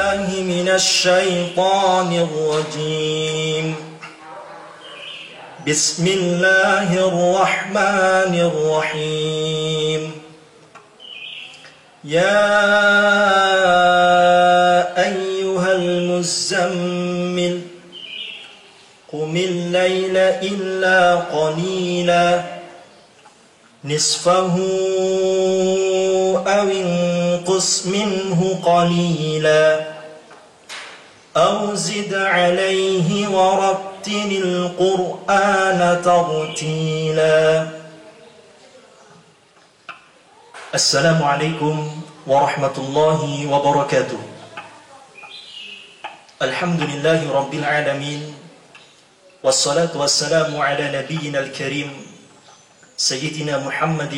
بالله من الشيطان الرجيم بسم الله الرحمن الرحيم يا أيها المزمل قم الليل إلا قليلا نصفه أو انقص منه قليلا أو زد عليه ورتل القرآن ترتيلا. السلام عليكم ورحمة الله وبركاته. الحمد لله رب العالمين والصلاة والسلام على نبينا الكريم سيدنا محمد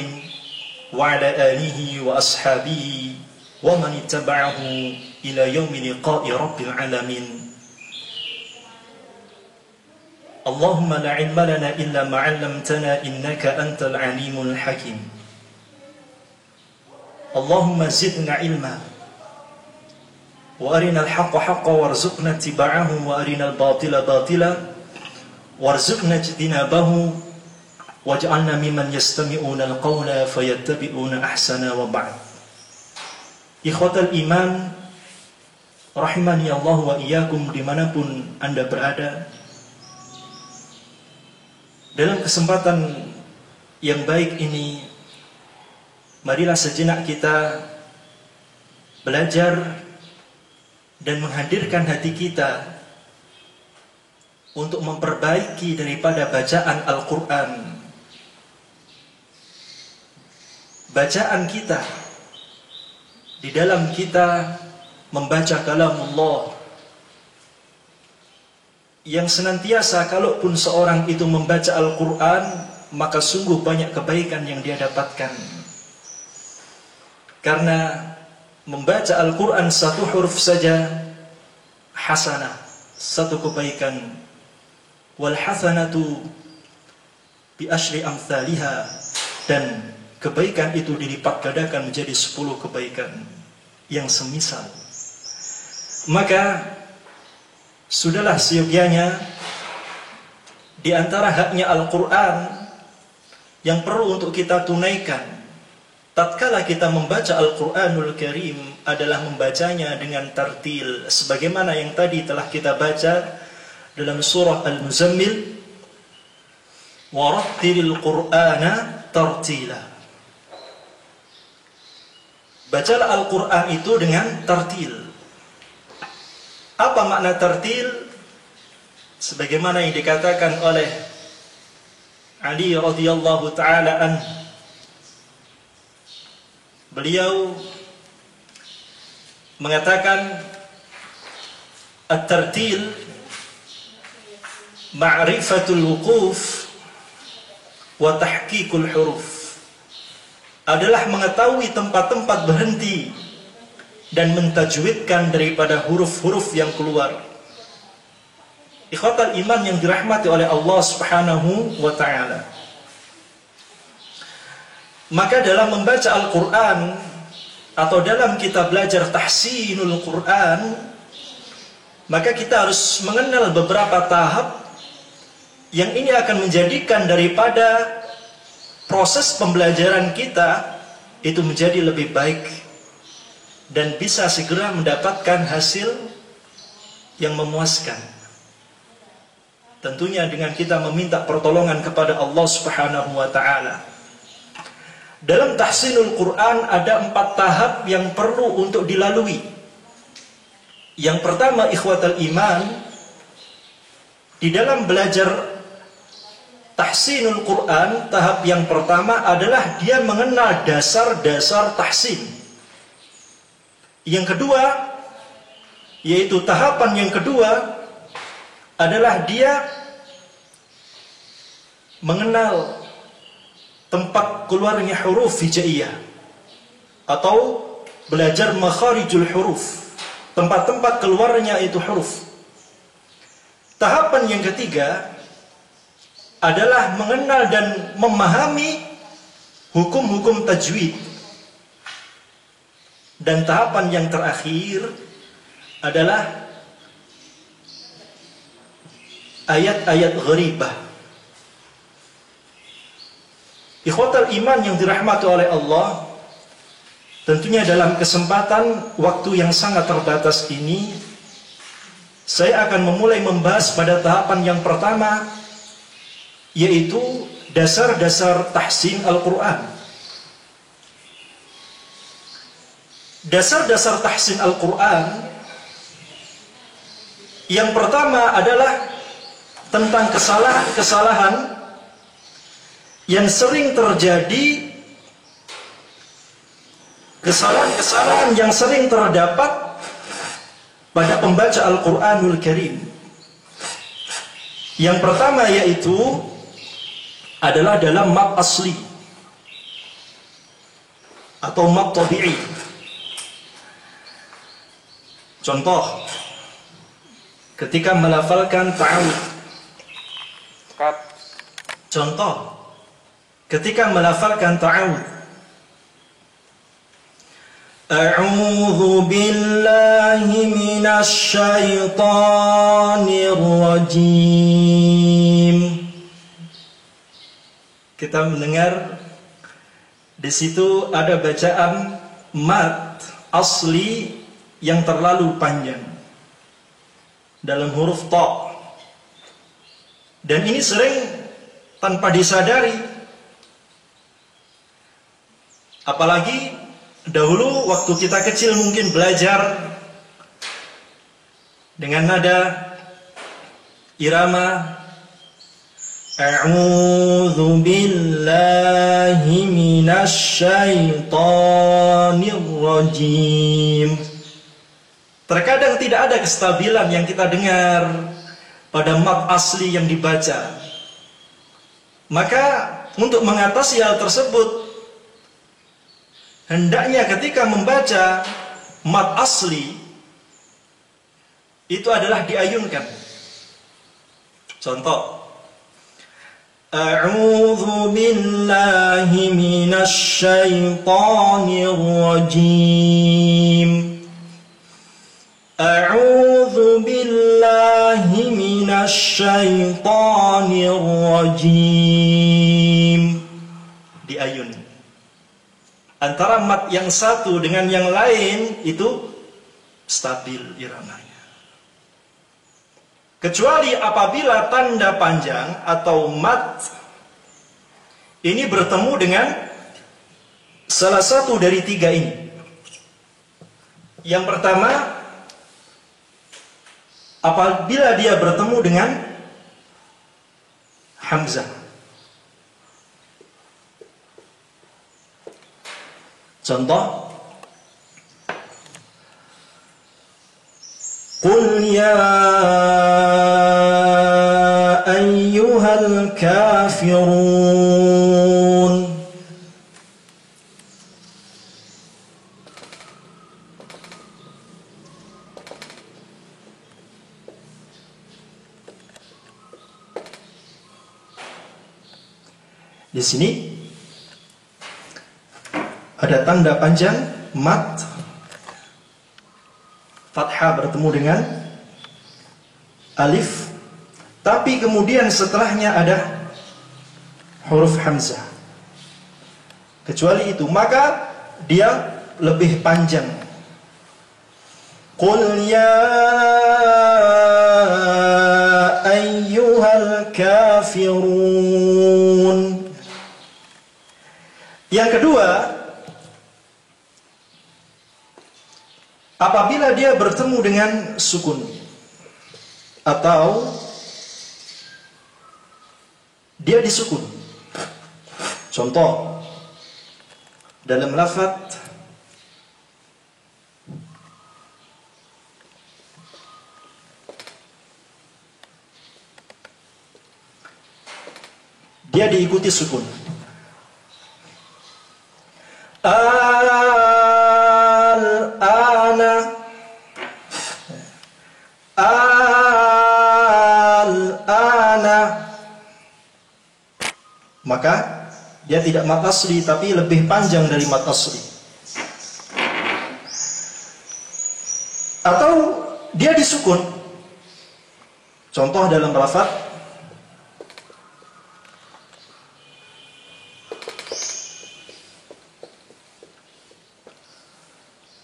وعلى آله وأصحابه ومن اتبعه إلى يوم لقاء رب العالمين. اللهم لا علم لنا إلا ما علمتنا إنك أنت العليم الحكيم. اللهم زدنا علما وأرنا الحق حقا وارزقنا اتباعه وأرنا الباطل باطلا وارزقنا اجتنابه waj'alna mimman yastami'una al-qawla fayattabi'una ahsana wa ba'd. Ikhwatal iman rahimani Allah wa iyyakum dimanapun Anda berada. Dalam kesempatan yang baik ini, marilah sejenak kita belajar dan menghadirkan hati kita untuk memperbaiki daripada bacaan Al-Quran. Bacaan kita di dalam kita membaca kalamullah yang senantiasa kalaupun seorang itu membaca Al-Quran, maka sungguh banyak kebaikan yang dia dapatkan. Karena membaca Al-Quran satu huruf saja hasanah, satu kebaikan. Wal hasanatu bi asyri amthaliha, dan kebaikan itu dilipat gandakan menjadi 10 kebaikan yang semisal. Maka sudahlah seyogyanya di antara haknya Al-Quran yang perlu untuk kita tunaikan tatkala kita membaca Al-Quranul Karim adalah membacanya dengan tartil, sebagaimana yang tadi telah kita baca dalam surah Al-Muzammil, warattilil Qur'ana tartila. Bacalah Al-Quran itu dengan tartil. Apa makna tartil? Sebagaimana yang dikatakan oleh Ali radhiyallahu ta'ala anhu, beliau mengatakan at-tartil ma'rifatul wuquf wa tahqiqul huruf, adalah mengetahui tempat-tempat berhenti dan mentajwidkan daripada huruf-huruf yang keluar. Ikhwatal iman yang dirahmati oleh Allah Subhanahu wa ta'ala. Maka dalam membaca Al-Quran atau dalam kita belajar tahsinul Quran, maka kita harus mengenal beberapa tahap yang ini akan menjadikan daripada proses pembelajaran kita itu menjadi lebih baik dan bisa segera mendapatkan hasil yang memuaskan. Tentunya dengan kita meminta pertolongan kepada Allah Subhanahu wa ta'ala. Dalam tahsinul Quran ada 4 tahap yang perlu untuk dilalui. Yang pertama, ikhwatal iman, di dalam belajar tahsinul Quran, tahap yang pertama adalah dia mengenal dasar-dasar tahsin. Yang kedua, yaitu tahapan yang kedua adalah dia mengenal tempat keluarnya huruf hijaiyah atau belajar makharijul huruf, tempat-tempat keluarnya itu huruf. Tahapan yang ketiga adalah mengenal dan memahami hukum-hukum tajwid. Dan tahapan yang terakhir adalah ayat-ayat gharibah. Ikhwatal iman yang dirahmati oleh Allah, tentunya dalam kesempatan waktu yang sangat terbatas ini, saya akan memulai membahas pada tahapan yang pertama, yaitu dasar-dasar tahsin Al-Quran. Dasar-dasar tahsin Al-Quran yang pertama adalah tentang kesalahan-kesalahan yang sering terjadi, kesalahan-kesalahan yang sering terdapat pada pembaca Al-Quranul Karim. Yang pertama yaitu adalah dalam mad asli atau mad tabi'i. Contoh, ketika melafalkan ta'awud. Contoh, ketika melafalkan ta'awud. A'udzu billahi minasy syaithanir rajim. Kita mendengar di situ ada bacaan mad asli yang terlalu panjang dalam huruf ta. Dan ini sering tanpa disadari. Apalagi dahulu waktu kita kecil mungkin belajar dengan nada irama A'udzu billahi minasy syaithanir rajim. Terkadang tidak ada kestabilan yang kita dengar pada mad asli yang dibaca. Maka untuk mengatasi hal tersebut, hendaknya ketika membaca mad asli itu adalah diayunkan. Contoh, A'udzu billahi minasy syaithanir rajim. A'udzu billahi minasy syaithanir rajim. Diayun. Antara mat yang satu dengan yang lain itu stabil iramanya. Kecuali apabila tanda panjang atau mat ini bertemu dengan salah satu dari tiga ini. Yang pertama, apabila dia bertemu dengan hamzah. Contoh, Qul ya ayyuhal kafirun. Di sini ada tanda panjang mat, fathah bertemu dengan alif, tapi kemudian setelahnya ada huruf hamzah. Kecuali itu, maka dia lebih panjang. Qul ya ayyuhal kafirun. Yang kedua, apabila dia bertemu dengan sukun atau dia disukun. Contoh, dalam lafaz dia diikuti sukun. Al-ana, maka dia tidak mat asli tapi lebih panjang dari mat asli. Atau dia disukun. Contoh dalam lafaz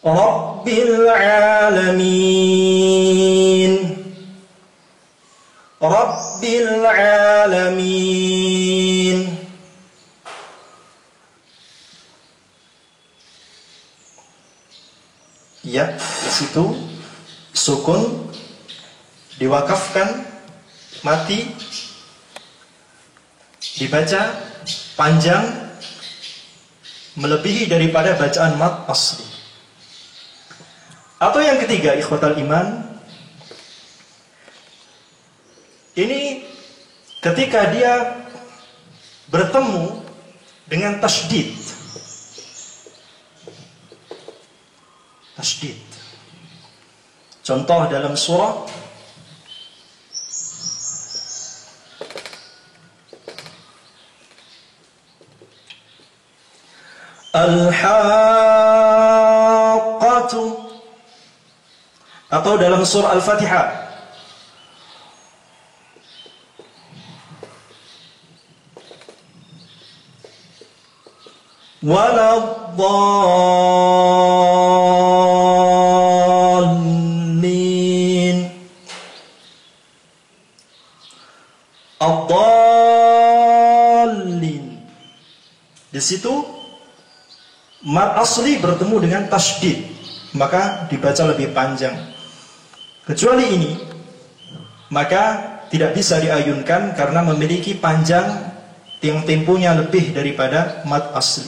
Rabbil Alamin. Rabbil Alamin. Ya, di situ sukun diwakafkan, mati, dibaca panjang melebihi daripada bacaan mad asli. Atau yang ketiga, ikhwatal iman, ini ketika dia bertemu dengan tasydid. Tasydid. Contoh dalam surah Al-Haqqatu, atau dalam surah Al-Fatihah Waladdallin. Ad-dallin. Di situ mad asli bertemu dengan tasydid, maka dibaca lebih panjang. Kecuali ini, maka tidak bisa diayunkan karena memiliki panjang yang temponya lebih daripada mad asli.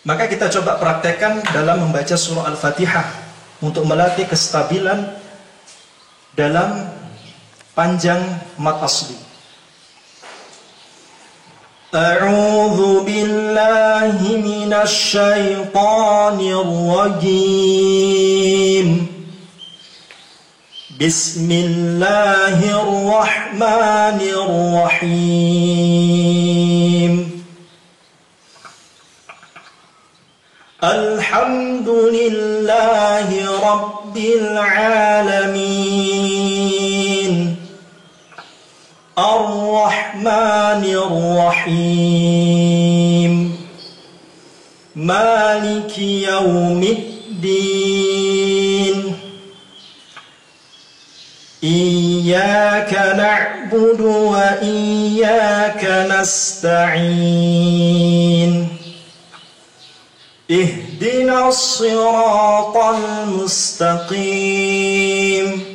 Maka kita coba praktekkan dalam membaca surah Al-Fatihah untuk melatih kestabilan dalam panjang mad asli. A'udzu billahi minasy syaithanir rajim. Bismillahirrahmanirrahim. Alhamdulillahi rabbil alamin. Ar-Rahmanir-Rahim. Maliki yaumiddin. Iyyaka na'budu wa iyyaka nasta'in. Ihdinas siratal mustaqim.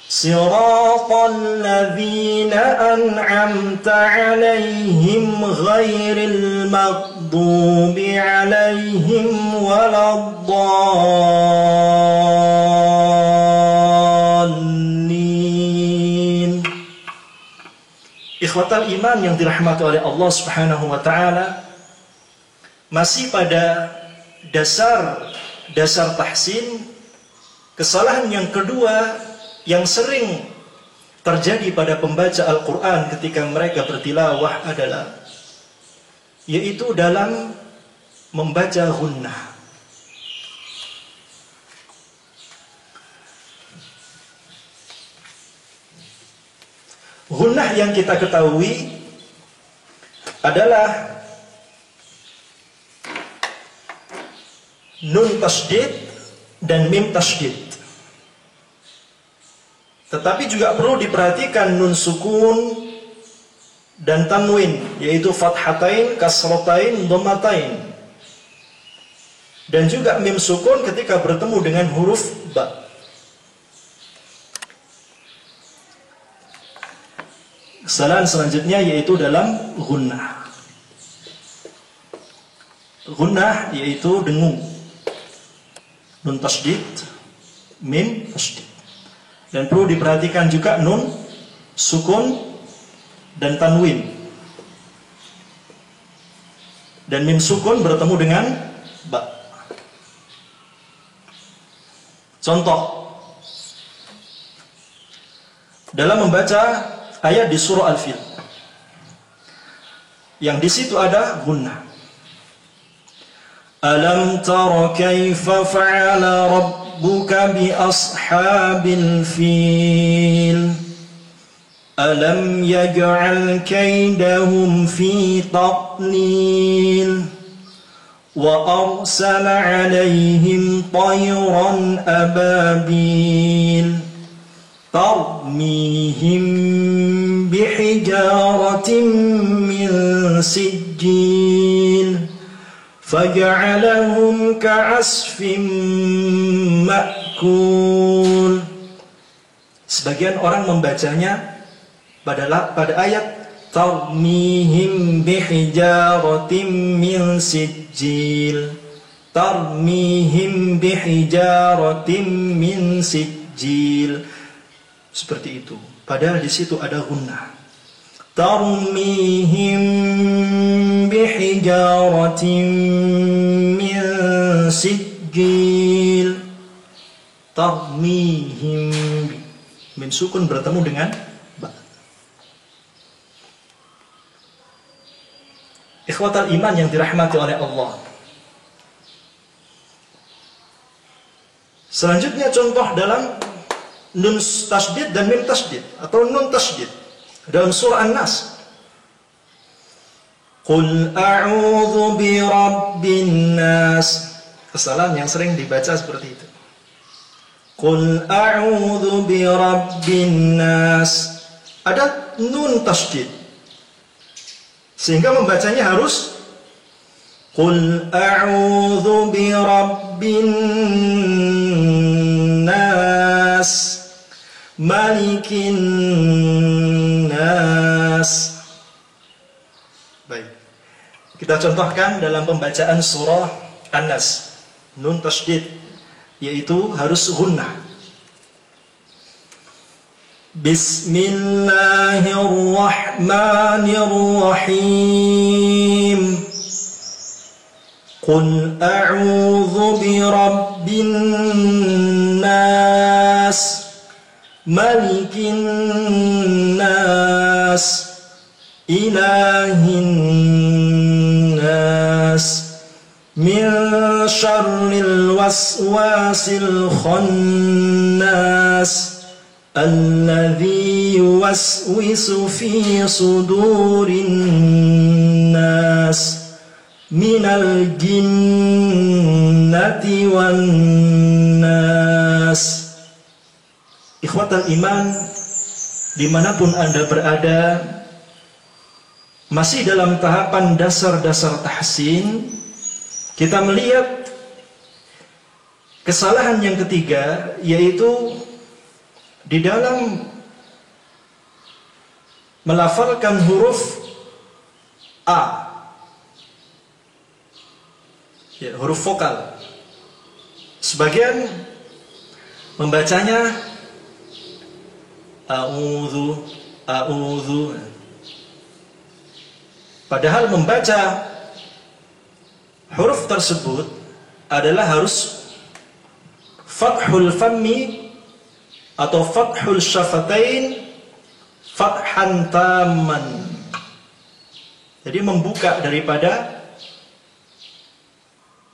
Siratal ladzina an'amta 'alaihim ghairil maghdubi 'alaihim waladdallin. Ikhwatal iman yang dirahmati oleh Allah Subhanahu wa taala, masih pada dasar tahsin, kesalahan yang kedua yang sering terjadi pada pembaca Al-Quran ketika mereka bertilawah adalah, yaitu dalam membaca ghunnah. Ghunnah yang kita ketahui adalah nun tasydid dan mim tasydid. Tetapi juga perlu diperhatikan nun sukun dan tanwin, yaitu fathatain, kasratain, dhammatain. Dan juga mim sukun ketika bertemu dengan huruf ba. Kesalahan selanjutnya yaitu dalam ghunnah. Ghunnah yaitu dengung. Nun tasydid, mim tasydid. Dan perlu diperhatikan juga nun, sukun, dan tanwin. Dan mim sukun bertemu dengan ba. Contoh, dalam membaca ayat di surah Al-Fil, yang di situ ada ghunnah. Alam tara kaifa fa'ala rabbuka bi ashabil fil Alam yaj'al kaydahum fi tadlil wa arsala 'alaihim tayran ababil tarmihim bihijaratin min sijil faj'alahum ka'asfin ma'kul. Sebagian orang membacanya pada ayat tarmihim bihijaratin min sijil, tarmihim bihijaratin min sijil, seperti itu. Padahal di situ ada gunnah. Tarmihim bihijaratin min sijil, tarmihim, min sukun bertemu dengan ba. Ikhwatal iman yang dirahmati oleh Allah. Selanjutnya contoh dalam nun tasydid dan mim tasydid atau nun tasydid dalam surah An-Nas. Qul a'udzu bi rabbin nas. Kesalahan yang sering dibaca seperti itu. Qul a'udzu bi rabbin nas. Ada nun tasydid, sehingga membacanya harus Qul a'udzu bi rabbin nas malikin nas. Baik, kita contohkan dalam pembacaan surah An-Nas, nun tasydid, yaitu harus gunnah. Bismillahirrahmanirrahim. Qul a'udzu bi rabbin nas malikin nas ilahin nas min syarril waswasil khannas alladzi yuwaswisu fi sudurin nas minal jinnati wan nas. Ikhwatal iman, dimanapun Anda berada, masih dalam tahapan dasar-dasar tahsin, kita melihat kesalahan yang ketiga, yaitu di dalam melafalkan huruf A, ya, huruf vokal. Sebagian membacanya a'udzu, a'udzu. Padahal membaca huruf tersebut adalah harus fathul fammi atau fathul syafatain fathan tamman. Jadi membuka daripada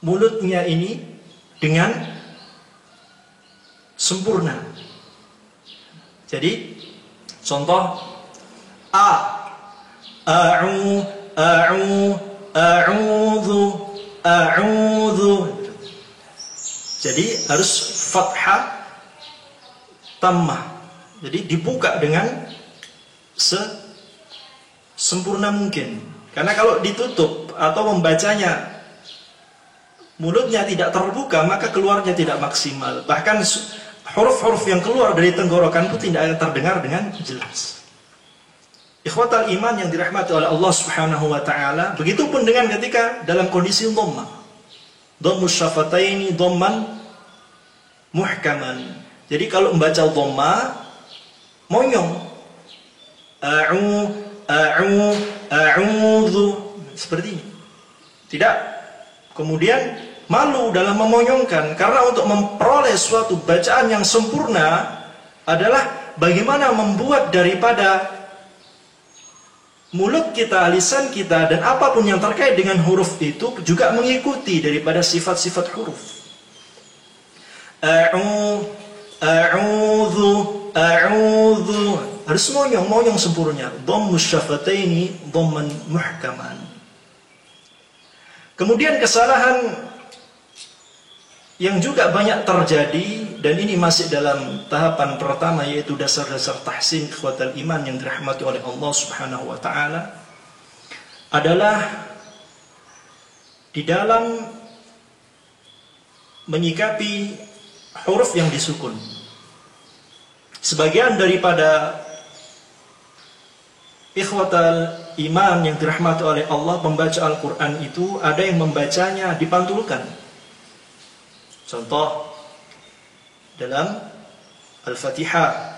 mulutnya ini dengan sempurna. Jadi contoh a'udzu. Jadi harus fathah tammah. Jadi dibuka dengan sempurna mungkin. Karena kalau ditutup atau membacanya mulutnya tidak terbuka, maka keluarnya tidak maksimal. Bahkan huruf-huruf yang keluar dari tenggorokan itu tidak akan terdengar dengan jelas. Ikhwatal iman yang dirahmati oleh Allah Subhanahu wa taala, begitupun dengan ketika dalam kondisi dhammah. Dhammus syafataini dhamman muhkaman. Jadi kalau membaca dhammah monyong. A'udzu seperti ini. Tidak kemudian malu dalam memonyongkan, karena untuk memperoleh suatu bacaan yang sempurna adalah bagaimana membuat daripada mulut kita, lisan kita, dan apapun yang terkait dengan huruf itu juga mengikuti daripada sifat-sifat huruf. A'udzu, a'udzu, harus monyong sempurna. Dhammus syafataini dhamman muhkaman. Kemudian kesalahan yang juga banyak terjadi, dan ini masih dalam tahapan pertama, yaitu dasar-dasar tahsin ikhwatal iman yang dirahmati oleh Allah Subhanahu wa taala, adalah di dalam menyikapi huruf yang disukun. Sebagian daripada ikhwatal iman yang dirahmati oleh Allah, membaca Al-Quran itu ada yang membacanya dipantulkan. Contoh dalam Al-Fatihah,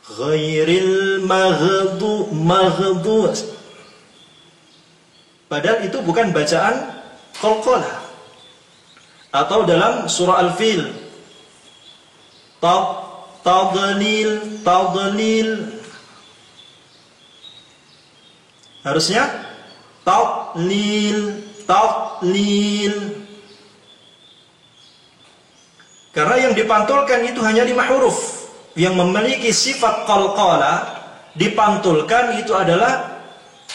ghairil maghdu, padahal itu bukan bacaan qalqalah. Atau dalam surah Al-Fil, tadlil, harusnya tatlil. Karena yang dipantulkan itu hanya 5 huruf yang memiliki sifat qalqalah, dipantulkan itu adalah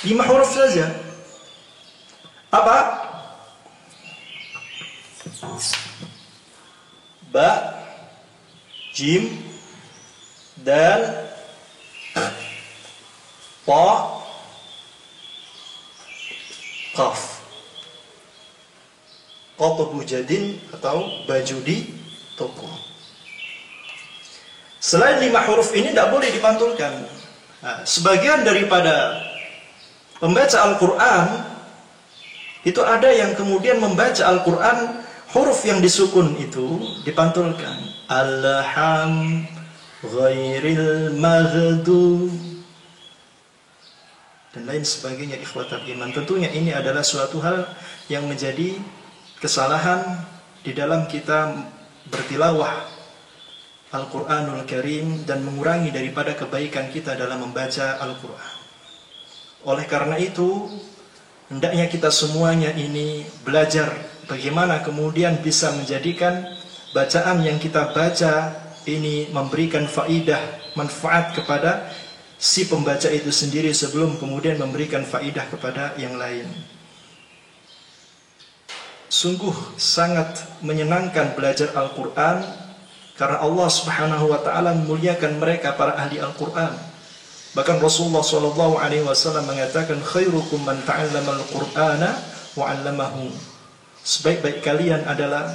5 huruf saja. Apa? Ba, jim, dal, ta, qaf. Qatabu jadin atau baju di toko. Selain 5 huruf ini tidak boleh dipantulkan. Nah, sebagian daripada pembaca Al-Quran itu ada yang kemudian membaca Al-Quran, huruf yang disukun itu dipantulkan. Alham, ghairil maghdu, dan lain sebagainya ikhwatal iman. Tentunya ini adalah suatu hal yang menjadi kesalahan di dalam kita bertilawah Al-Quranul Karim dan mengurangi daripada kebaikan kita dalam membaca Al-Quran. Oleh karena itu, hendaknya kita semuanya ini belajar bagaimana kemudian bisa menjadikan bacaan yang kita baca ini memberikan faidah, manfaat kepada si pembaca itu sendiri sebelum kemudian memberikan faidah kepada yang lain. Sungguh sangat menyenangkan belajar Al-Quran, karena Allah Subhanahu wa taala memuliakan mereka para ahli Al-Quran. Bahkan Rasulullah SAW mengatakan, khairukum man ta'allama al-Qur'ana wa 'allamahu. Sebaik-baik kalian adalah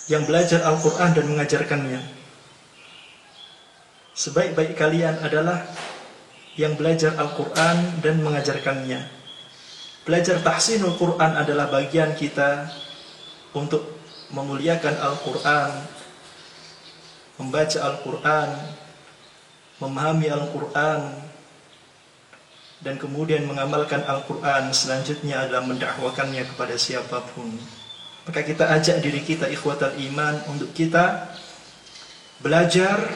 yang belajar Al-Quran dan mengajarkannya. Sebaik-baik kalian adalah yang belajar Al-Quran dan mengajarkannya. Belajar tahsinul Quran adalah bagian kita untuk memuliakan Al-Quran, membaca Al-Quran, memahami Al-Quran, dan kemudian mengamalkan Al-Quran. Selanjutnya adalah mendakwakannya kepada siapapun. Maka kita ajak diri kita ikhwatal iman untuk kita belajar,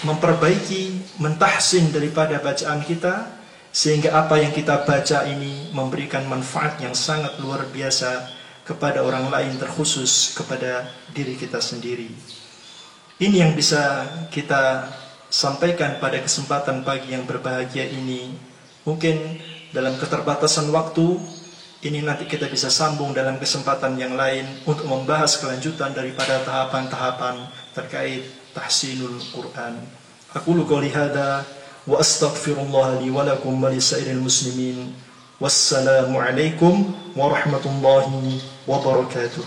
memperbaiki, mentahsin daripada bacaan kita, sehingga apa yang kita baca ini memberikan manfaat yang sangat luar biasa kepada orang lain, terkhusus kepada diri kita sendiri. Ini yang bisa kita sampaikan pada kesempatan pagi yang berbahagia ini. Mungkin dalam keterbatasan waktu ini nanti kita bisa sambung dalam kesempatan yang lain untuk membahas kelanjutan daripada tahapan-tahapan terkait tahsinul Quran. Aqulu qouli hadza wa astaghfirullah li wa lakum wa lisairil muslimin. Wassalamu alaikum warahmatullahi wabarakatuh.